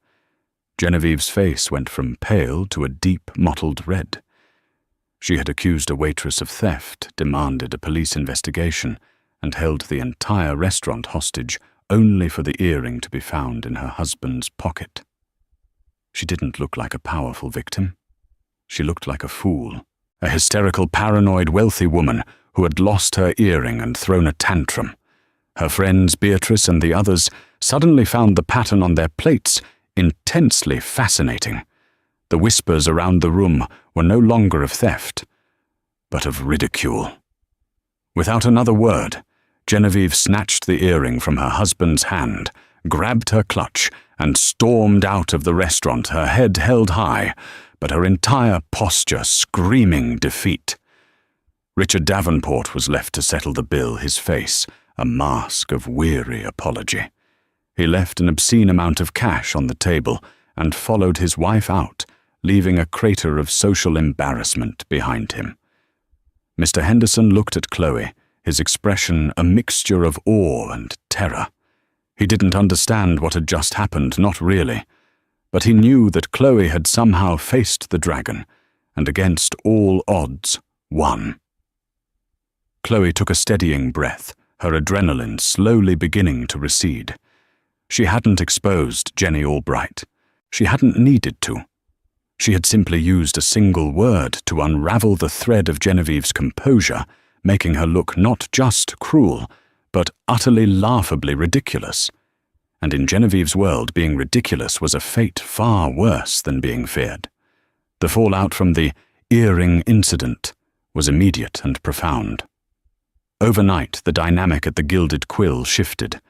Genevieve's face went from pale to a deep mottled red. She had accused a waitress of theft, demanded a police investigation, and held the entire restaurant hostage only for the earring to be found in her husband's pocket. She didn't look like a powerful victim. She looked like a fool, a hysterical, paranoid, wealthy woman who had lost her earring and thrown a tantrum. Her friends Beatrice and the others suddenly found the pattern on their plates intensely fascinating. The whispers around the room were no longer of theft, but of ridicule. Without another word, Genevieve snatched the earring from her husband's hand, grabbed her clutch, and stormed out of the restaurant, her head held high, but her entire posture screaming defeat. Richard Davenport was left to settle the bill, his face a mask of weary apology. He left an obscene amount of cash on the table and followed his wife out, leaving a crater of social embarrassment behind him. Mr. Henderson looked at Chloe, his expression a mixture of awe and terror. He didn't understand what had just happened, not really, but he knew that Chloe had somehow faced the dragon, and against all odds, won. Chloe took a steadying breath, her adrenaline slowly beginning to recede. She hadn't exposed Jenny Albright. She hadn't needed to. She had simply used a single word to unravel the thread of Genevieve's composure, making her look not just cruel, but utterly laughably ridiculous. And in Genevieve's world, being ridiculous was a fate far worse than being feared. The fallout from the earring incident was immediate and profound. Overnight, the dynamic at the Gilded Quill shifted.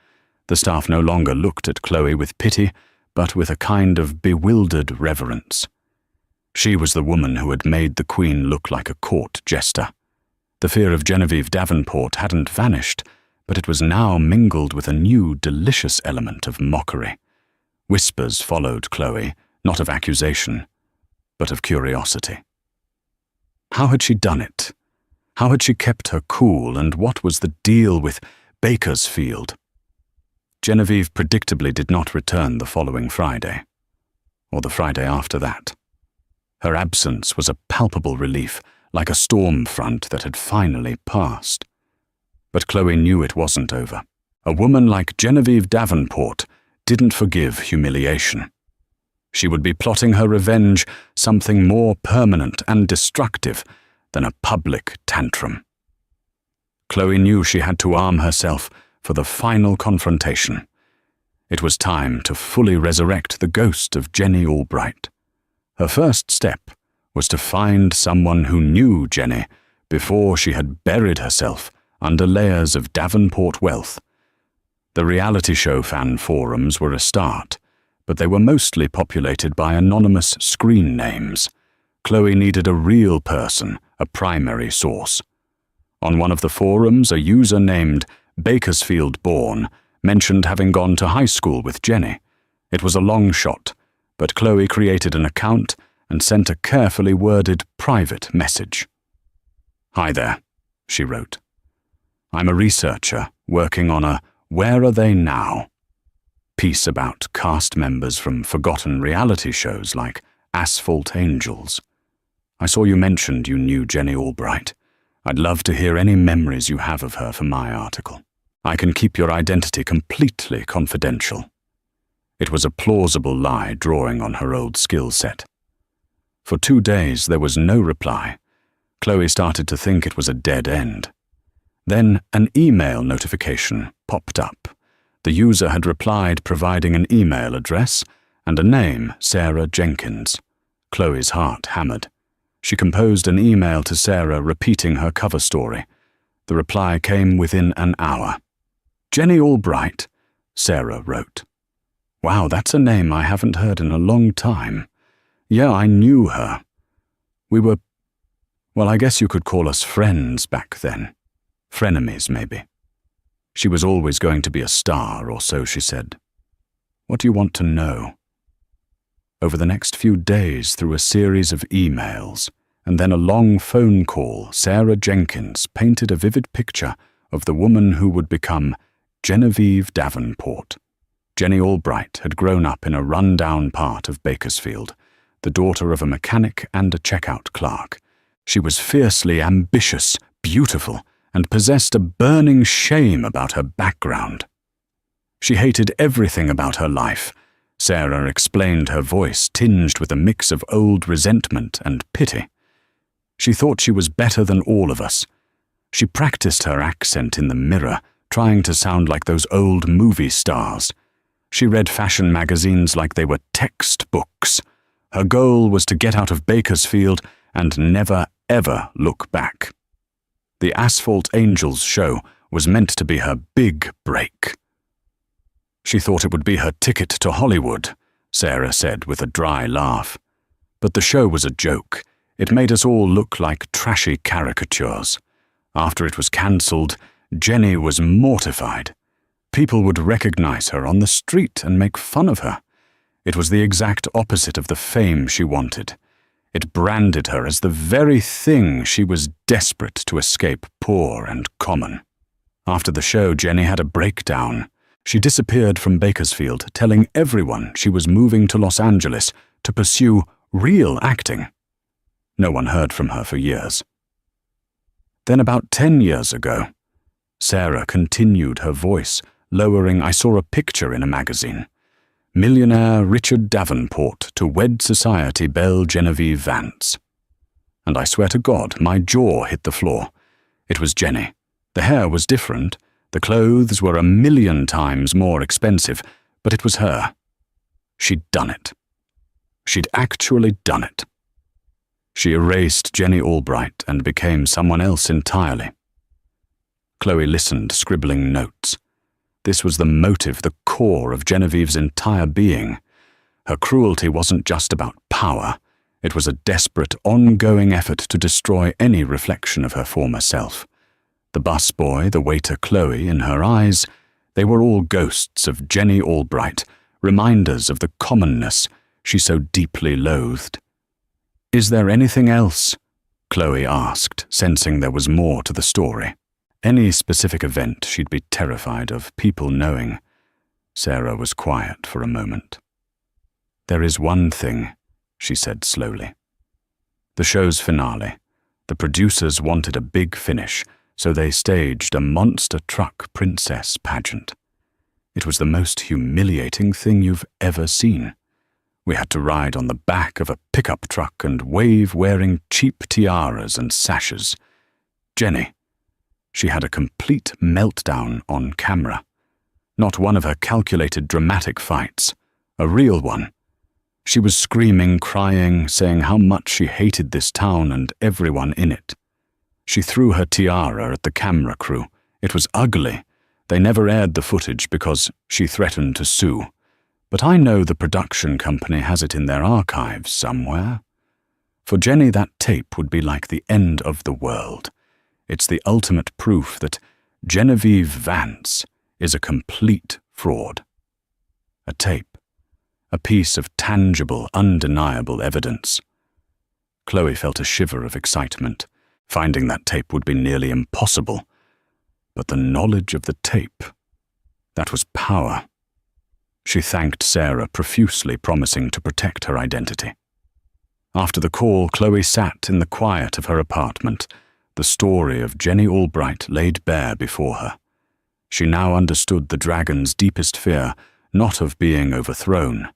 The staff no longer looked at Chloe with pity, but with a kind of bewildered reverence. She was the woman who had made the Queen look like a court jester. The fear of Genevieve Davenport hadn't vanished, but it was now mingled with a new, delicious element of mockery. Whispers followed Chloe, not of accusation, but of curiosity. How had she done it? How had she kept her cool, and what was the deal with Bakersfield? Genevieve predictably did not return the following Friday, or the Friday after that. Her absence was a palpable relief, like a storm front that had finally passed. But Chloe knew it wasn't over. A woman like Genevieve Davenport didn't forgive humiliation. She would be plotting her revenge, something more permanent and destructive than a public tantrum. Chloe knew she had to arm herself for the final confrontation. It was time to fully resurrect the ghost of Jenny Albright. Her first step was to find someone who knew Jenny before she had buried herself under layers of Davenport wealth. The reality show fan forums were a start, but they were mostly populated by anonymous screen names. Chloe needed a real person, a primary source. On one of the forums, a user named Bakersfield Born mentioned having gone to high school with Jenny. It was a long shot, but Chloe created an account and sent a carefully worded private message. "Hi there," she wrote. "I'm a researcher working on a Where Are They Now? Piece about cast members from forgotten reality shows like Asphalt Angels. I saw you mentioned you knew Jenny Albright. I'd love to hear any memories you have of her for my article. I can keep your identity completely confidential." It was a plausible lie drawing on her old skill set. For 2 days there was no reply. Chloe started to think it was a dead end. Then an email notification popped up. The user had replied providing an email address and a name, Sarah Jenkins. Chloe's heart hammered. She composed an email to Sarah repeating her cover story. The reply came within an hour. "Jenny Albright," Sarah wrote. "Wow, that's a name I haven't heard in a long time. Yeah, I knew her. We Well, I guess you could call us friends back then. Frenemies, maybe. She was always going to be a star, or so she said. What do you want to know? Over the next few days, through a series of emails, and then a long phone call, Sarah Jenkins painted a vivid picture of the woman who would become Genevieve Davenport. Jenny Albright had grown up in a run-down part of Bakersfield, the daughter of a mechanic and a checkout clerk. She was fiercely ambitious, beautiful, and possessed a burning shame about her background. She hated everything about her life. Sarah explained, her voice tinged with a mix of old resentment and pity. She thought she was better than all of us. She practiced her accent in the mirror, trying to sound like those old movie stars. She read fashion magazines like they were textbooks. Her goal was to get out of Bakersfield and never, ever look back. The Asphalt Angels show was meant to be her big break. She thought it would be her ticket to Hollywood, Sarah said with a dry laugh. But the show was a joke. It made us all look like trashy caricatures. After it was cancelled, Jenny was mortified. People would recognize her on the street and make fun of her. It was the exact opposite of the fame she wanted. It branded her as the very thing she was desperate to escape, poor and common. After the show, Jenny had a breakdown. She disappeared from Bakersfield, telling everyone she was moving to Los Angeles to pursue real acting. No one heard from her for years. Then about 10 years ago, Sarah continued her voice, lowering, I saw a picture in a magazine. Millionaire Richard Davenport to wed society belle Genevieve Vance. And I swear to God, my jaw hit the floor. It was Jenny. The hair was different. The clothes were 1,000,000 times more expensive, but it was her. She'd done it. She'd actually done it. She erased Jenny Albright and became someone else entirely. Chloe listened, scribbling notes. This was the motive, the core of Genevieve's entire being. Her cruelty wasn't just about power. It was a desperate, ongoing effort to destroy any reflection of her former self. The busboy, the waiter Chloe, in her eyes, they were all ghosts of Jenny Albright, reminders of the commonness she so deeply loathed. Is there anything else? Chloe asked, sensing there was more to the story. Any specific event she'd be terrified of people knowing. Sarah was quiet for a moment. There is one thing, she said slowly. The show's finale. The producers wanted a big finish, so they staged a monster truck princess pageant. It was the most humiliating thing you've ever seen. We had to ride on the back of a pickup truck and wave wearing cheap tiaras and sashes. Jenny. She had a complete meltdown on camera. Not one of her calculated dramatic fights. A real one. She was screaming, crying, saying how much she hated this town and everyone in it. She threw her tiara at the camera crew. It was ugly. They never aired the footage because she threatened to sue. But I know the production company has it in their archives somewhere. For Jenny, that tape would be like the end of the world. It's the ultimate proof that Genevieve Vance is a complete fraud. A tape. A piece of tangible, undeniable evidence. Chloe felt a shiver of excitement. Finding that tape would be nearly impossible. But the knowledge of the tape, that was power. She thanked Sarah profusely, promising to protect her identity. After the call, Chloe sat in the quiet of her apartment, the story of Jenny Albright laid bare before her. She now understood the dragon's deepest fear, not of being overthrown,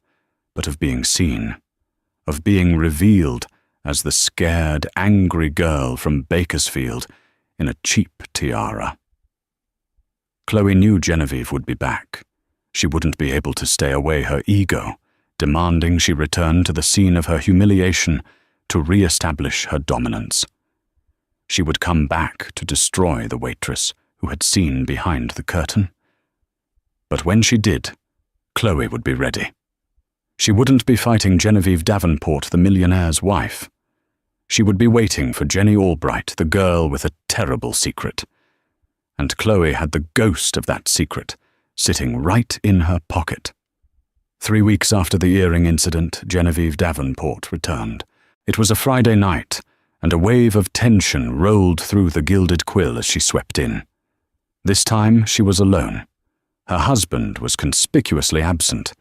but of being seen, of being revealed as the scared, angry girl from Bakersfield in a cheap tiara. Chloe knew Genevieve would be back. She wouldn't be able to stay away her ego, demanding she return to the scene of her humiliation to re-establish her dominance. She would come back to destroy the waitress who had seen behind the curtain. But when she did, Chloe would be ready. She wouldn't be fighting Genevieve Davenport, the millionaire's wife. She would be waiting for Jenny Albright, the girl with a terrible secret. And Chloe had the ghost of that secret sitting right in her pocket. 3 weeks after the earring incident, Genevieve Davenport returned. It was a Friday night, and a wave of tension rolled through the Gilded Quill as she swept in. This time she was alone. Her husband was conspicuously absent.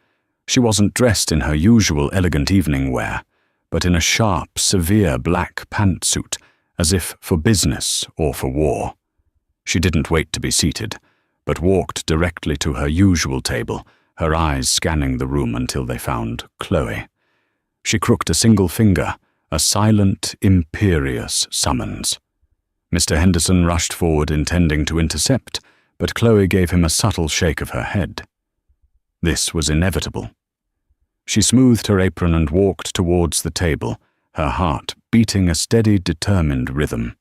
She wasn't dressed in her usual elegant evening wear, but in a sharp, severe black pantsuit, as if for business or for war. She didn't wait to be seated, but walked directly to her usual table, her eyes scanning the room until they found Chloe. She crooked a single finger, a silent, imperious summons. Mr. Henderson rushed forward intending to intercept, but Chloe gave him a subtle shake of her head. This was inevitable. She smoothed her apron and walked towards the table, her heart beating a steady, determined rhythm.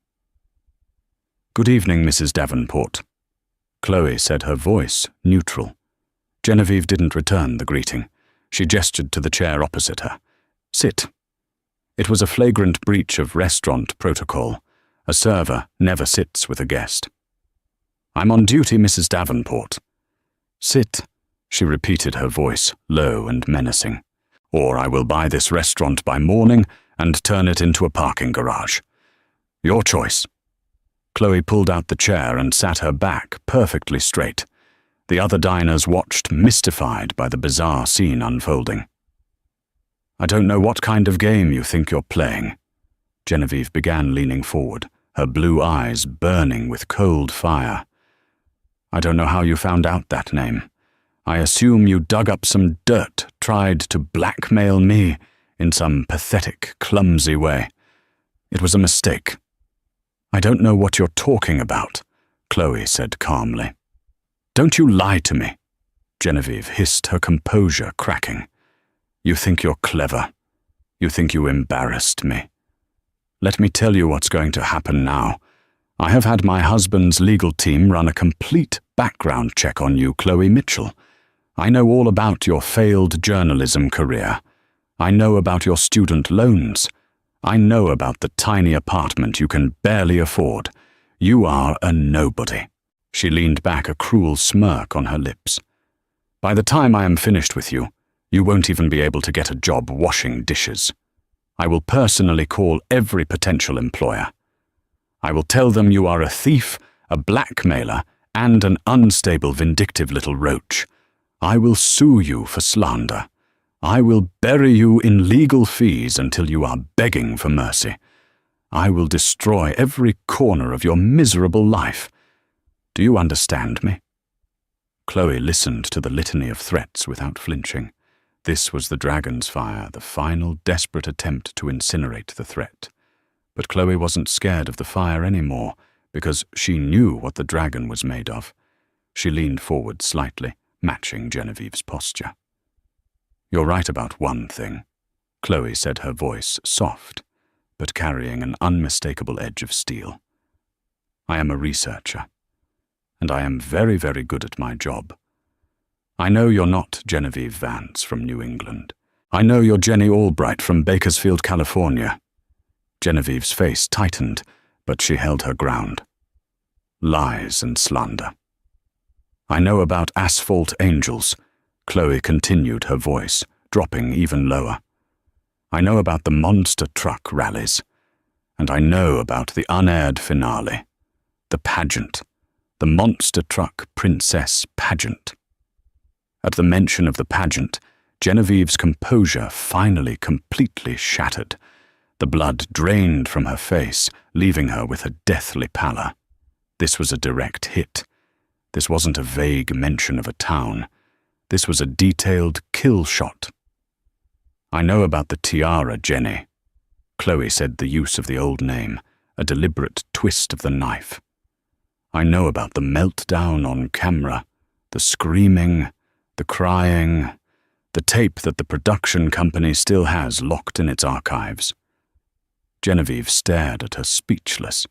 "Good evening, Mrs. Davenport," Chloe said, her voice neutral. Genevieve didn't return the greeting. She gestured to the chair opposite her. "Sit." It was a flagrant breach of restaurant protocol. A server never sits with a guest. "I'm on duty, Mrs. Davenport." "Sit," she repeated, her voice low and menacing. "Or I will buy this restaurant by morning and turn it into a parking garage. Your choice." Chloe pulled out the chair and sat her back perfectly straight. The other diners watched, mystified by the bizarre scene unfolding. "I don't know what kind of game you think you're playing," Genevieve began, leaning forward, her blue eyes burning with cold fire. "I don't know how you found out that name. I assume you dug up some dirt, tried to blackmail me in some pathetic, clumsy way. It was a mistake." "I don't know what you're talking about," Chloe said calmly. "Don't you lie to me," Genevieve hissed, her composure cracking. "You think you're clever. You think you embarrassed me. Let me tell you what's going to happen now. I have had my husband's legal team run a complete background check on you, Chloe Mitchell. I know all about your failed journalism career. I know about your student loans. I know about the tiny apartment you can barely afford. You are a nobody." She leaned back, a cruel smirk on her lips. "By the time I am finished with you, you won't even be able to get a job washing dishes. I will personally call every potential employer. I will tell them you are a thief, a blackmailer, and an unstable, vindictive little roach. I will sue you for slander. I will bury you in legal fees until you are begging for mercy. I will destroy every corner of your miserable life. Do you understand me?" Chloe listened to the litany of threats without flinching. This was the dragon's fire, the final desperate attempt to incinerate the threat. But Chloe wasn't scared of the fire anymore, because she knew what the dragon was made of. She leaned forward slightly, matching Genevieve's posture. "You're right about one thing," Chloe said, her voice soft, but carrying an unmistakable edge of steel. "I am a researcher, and I am very, very good at my job. I know you're not Genevieve Vance from New England. I know you're Jenny Albright from Bakersfield, California." Genevieve's face tightened, but she held her ground. "Lies and slander. I know about asphalt angels," Chloe continued, her voice dropping even lower. "I know about the monster truck rallies, and I know about the unaired finale, the pageant, the monster truck princess pageant." At the mention of the pageant, Genevieve's composure finally completely shattered. The blood drained from her face, leaving her with a deathly pallor. This was a direct hit. This wasn't a vague mention of a town. This was a detailed kill shot. "I know about the tiara, Jenny," Chloe said, the use of the old name, a deliberate twist of the knife. "I know about the meltdown on camera, the screaming, the crying, the tape that the production company still has locked in its archives." Genevieve stared at her, speechless.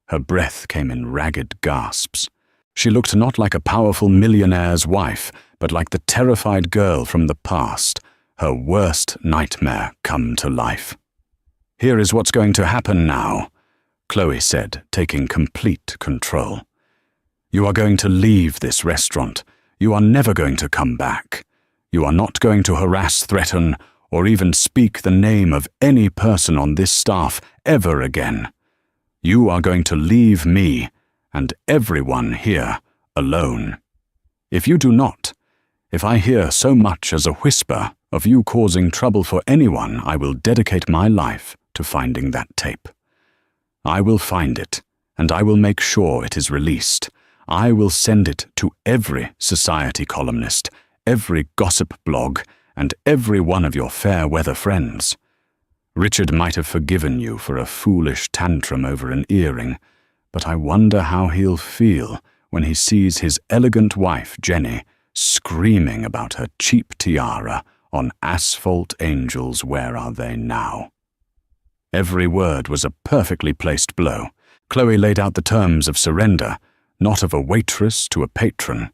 Her breath came in ragged gasps. She looked not like a powerful millionaire's wife, but like the terrified girl from the past, her worst nightmare come to life. "Here is what's going to happen now," Chloe said, taking complete control. "You are going to leave this restaurant. You are never going to come back. You are not going to harass, threaten, or even speak the name of any person on this staff ever again. You are going to leave me and everyone here alone. If you do not, if I hear so much as a whisper of you causing trouble for anyone, I will dedicate my life to finding that tape. I will find it, and I will make sure it is released. I will send it to every society columnist, every gossip blog, and every one of your fair-weather friends. Richard might have forgiven you for a foolish tantrum over an earring, but I wonder how he'll feel when he sees his elegant wife, Jenny, screaming about her cheap tiara on Asphalt Angels Where Are They Now? Every word was a perfectly placed blow. Chloe laid out the terms of surrender, not of a waitress to a patron,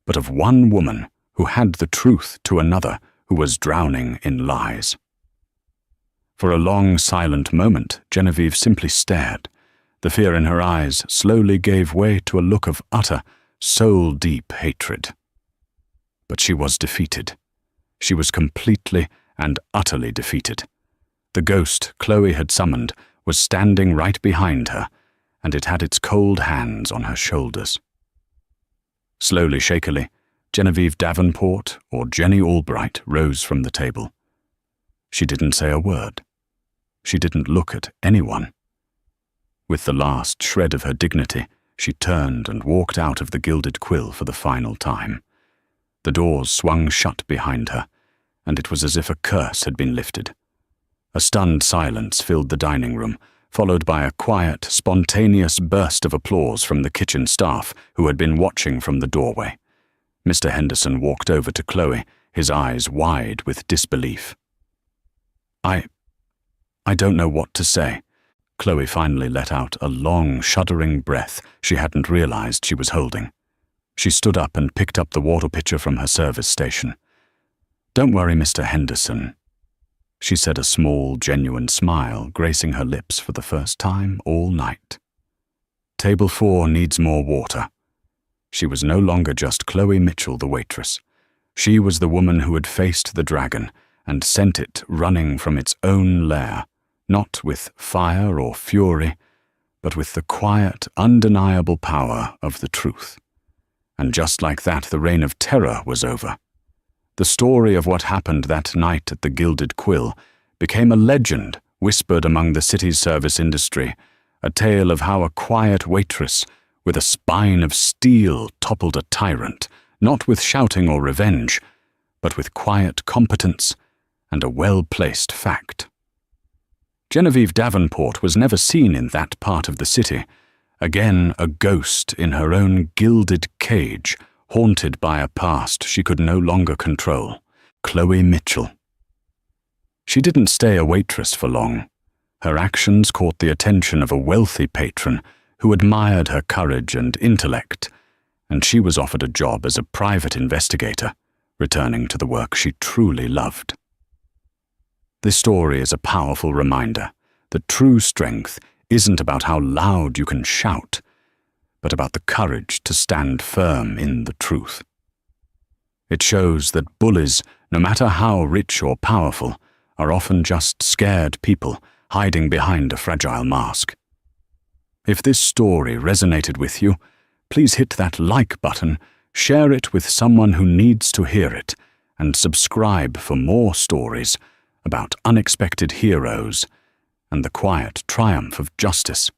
but of one woman who had the truth to another who was drowning in lies. For a long, silent moment, Genevieve simply stared. The fear in her eyes slowly gave way to a look of utter, soul-deep hatred. But she was defeated. She was completely and utterly defeated. The ghost Chloe had summoned was standing right behind her, and it had its cold hands on her shoulders. Slowly, shakily, Genevieve Davenport, or Jenny Albright, rose from the table. She didn't say a word. She didn't look at anyone. With the last shred of her dignity, she turned and walked out of the Gilded Quill for the final time. The doors swung shut behind her, and it was as if a curse had been lifted. A stunned silence filled the dining room, followed by a quiet, spontaneous burst of applause from the kitchen staff who had been watching from the doorway. Mr. Henderson walked over to Chloe, his eyes wide with disbelief. I don't know what to say." Chloe finally let out a long, shuddering breath she hadn't realized she was holding. She stood up and picked up the water pitcher from her service station. "Don't worry, Mr. Henderson," she said, a small, genuine smile gracing her lips for the first time all night. "Table 4 needs more water." She was no longer just Chloe Mitchell, the waitress. She was the woman who had faced the dragon and sent it running from its own lair, not with fire or fury, but with the quiet, undeniable power of the truth. And just like that, the reign of terror was over. The story of what happened that night at the Gilded Quill became a legend whispered among the city's service industry, a tale of how a quiet waitress with a spine of steel toppled a tyrant, not with shouting or revenge, but with quiet competence and a well-placed fact. Genevieve Davenport was never seen in that part of the city, again a ghost in her own gilded cage, haunted by a past she could no longer control. Chloe Mitchell. She didn't stay a waitress for long. Her actions caught the attention of a wealthy patron who admired her courage and intellect, and she was offered a job as a private investigator, returning to the work she truly loved. This story is a powerful reminder that true strength isn't about how loud you can shout, but about the courage to stand firm in the truth. It shows that bullies, no matter how rich or powerful, are often just scared people hiding behind a fragile mask. If this story resonated with you, please hit that like button, share it with someone who needs to hear it, and subscribe for more stories about unexpected heroes and the quiet triumph of justice.